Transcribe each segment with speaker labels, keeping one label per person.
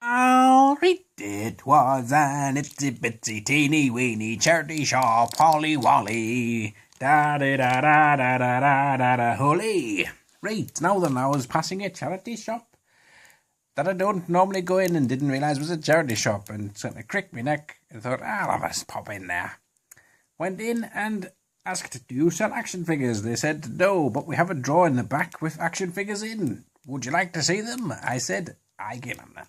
Speaker 1: Alright, it was an itsy bitsy teeny weeny charity shop, Holly Wally. Da da da da da da da da da holy. Right, now then, I was passing a charity shop that I don't normally go in and didn't realise was a charity shop, and sort of cricked me neck and thought, I'll have a pop in there. Went in and asked, do you sell action figures? They said, no, but we have a drawer in the back with action figures in. Would you like to see them? I said, I get them then.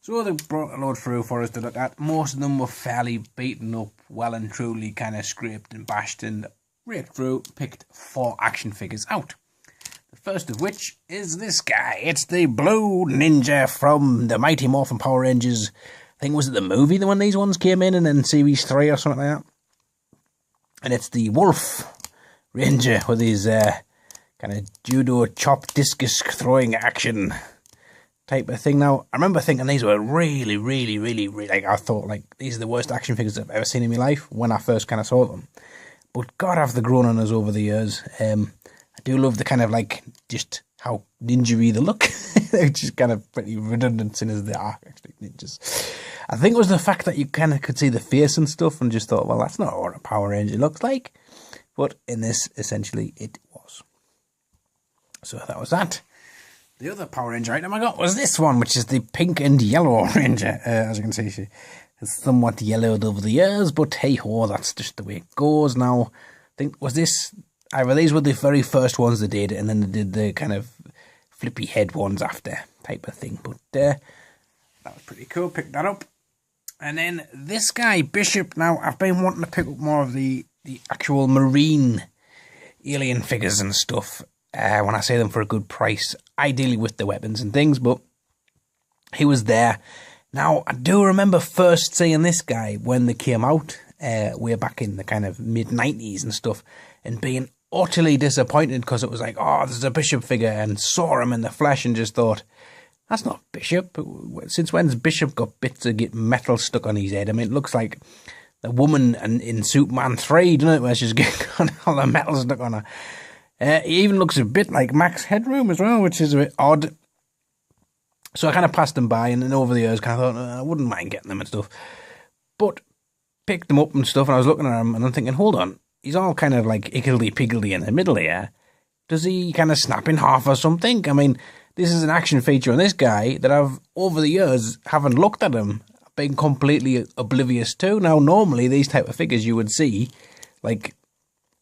Speaker 1: So they brought a load through for us to look at. Most of them were fairly beaten up, well and truly kind of scraped and bashed, and raked through, picked 4 action figures out. The first of which is this guy. It's the Blue Ninja from the Mighty Morphin Power Rangers. I think, was it the movie, the one these ones came in, and then Series 3 or something like that? And it's the Wolf Ranger with his kind of judo chop discus throwing action type of thing. Now, I remember thinking these were really, like, I thought, like, these are the worst action figures I've ever seen in my life when I first kind of saw them. But God, have they grown on us over the years. I do love the kind of, like, just how ninja-y they look. They're just kind of pretty redundant in as they are, actually, ninjas. I think it was the fact that you kind of could see the face and stuff and just thought, well, that's not what a Power Ranger looks like. But in this, essentially, it was. So that was that. The other Power Ranger item I got was this one, which is the pink and yellow Ranger. As you can see, she has somewhat yellowed over the years, but hey-ho, that's just the way it goes now. I think, was this, either these were the very first ones they did, and then they did the kind of flippy head ones after type of thing. But that was pretty cool, picked that up. And then this guy, Bishop. Now, I've been wanting to pick up more of the actual marine alien figures and stuff. When I say them for a good price, ideally with the weapons and things, but he was there. Now, I do remember first seeing this guy when they came out, way back in the kind of mid-90s and stuff, and being utterly disappointed because it was like, oh, there's a Bishop figure, and saw him in the flesh and just thought, that's not Bishop. Since when's Bishop got bits of metal stuck on his head? I mean, it looks like the woman in Superman 3, doesn't it, where she's got all the metal stuck on her. He even looks a bit like Max Headroom as well, which is a bit odd. So I kind of passed them by, and then over the years, kind of thought, I wouldn't mind getting them and stuff. But picked them up and stuff, and I was looking at him, and I'm thinking, hold on, he's all kind of like higgledy-piggledy in the middle here. Does he kind of snap in half or something? I mean, this is an action feature on this guy that I've, over the years, haven't looked at him, been completely oblivious to. Now, normally, these type of figures you would see, like,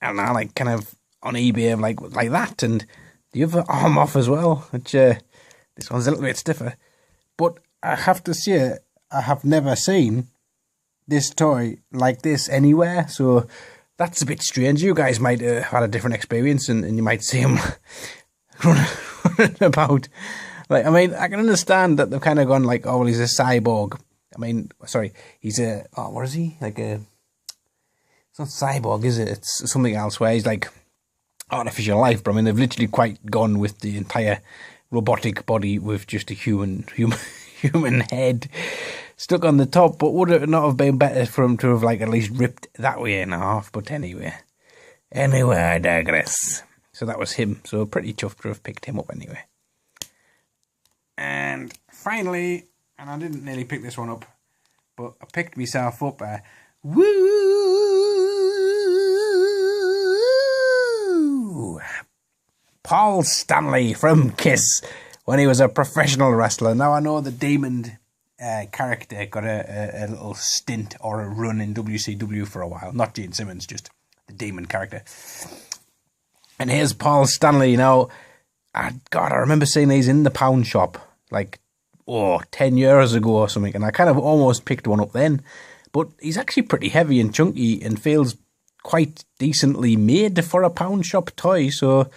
Speaker 1: I don't know, like kind of on eBay, like that, and the other arm off as well, which this one's a little bit stiffer. But I have to say, I have never seen this toy like this anywhere, so that's a bit strange. You guys might have had a different experience, and you might see him running about. Like, I mean, I can understand that they've kind of gone like, oh, well, he's a cyborg. I mean, sorry, he's a, oh, what is he? Like a, it's not cyborg, is it? It's something else where he's like artificial life, but I mean, they've literally quite gone with the entire robotic body with just a human head stuck on the top. But would it not have been better for him to have like at least ripped that way in half? But anyway, I digress. So that was him. So pretty chuffed to have picked him up anyway. And finally, and I didn't nearly pick this one up, but I picked myself up. Paul Stanley from Kiss, when he was a professional wrestler. Now, I know the Demon character got a little stint or a run in WCW for a while. Not Gene Simmons, just the Demon character. And here's Paul Stanley. Now, God, I remember seeing these in the pound shop, like, 10 years ago or something, and I kind of almost picked one up then. But he's actually pretty heavy and chunky and feels quite decently made for a pound shop toy, so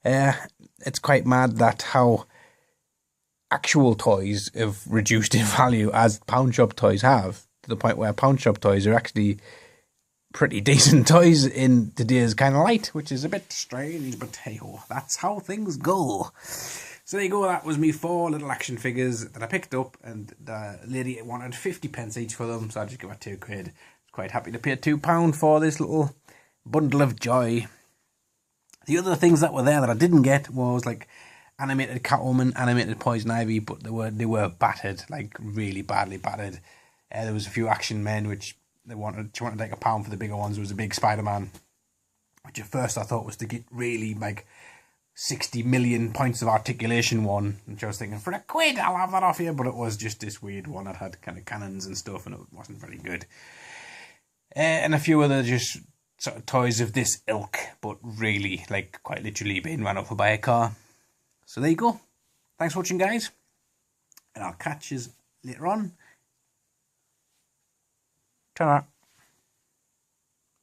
Speaker 1: it's quite mad that how actual toys have reduced in value as pound shop toys have, to the point where pound shop toys are actually pretty decent toys in today's kind of light, which is a bit strange, but hey-ho, that's how things go. So there you go, that was me 4 little action figures that I picked up, and the lady wanted 50 pence each for them, so I just gave her £2. Quite happy to pay £2 for this little bundle of joy. The other things that were there that I didn't get was like animated Catwoman, animated Poison Ivy, but they were battered, like really badly battered. There was a few Action Men which she wanted to take £1 for the bigger ones. There was a big Spider-Man, which at first I thought was to get really like 60 million points of articulation one, which I was thinking, for £1 I'll have that off you, but it was just this weird one that had kind of cannons and stuff, and it wasn't very good. And a few other just sort of toys of this ilk, but really, like, quite literally being run over by a car. So there you go. Thanks for watching, guys, and I'll catch you later on. Ta-ra.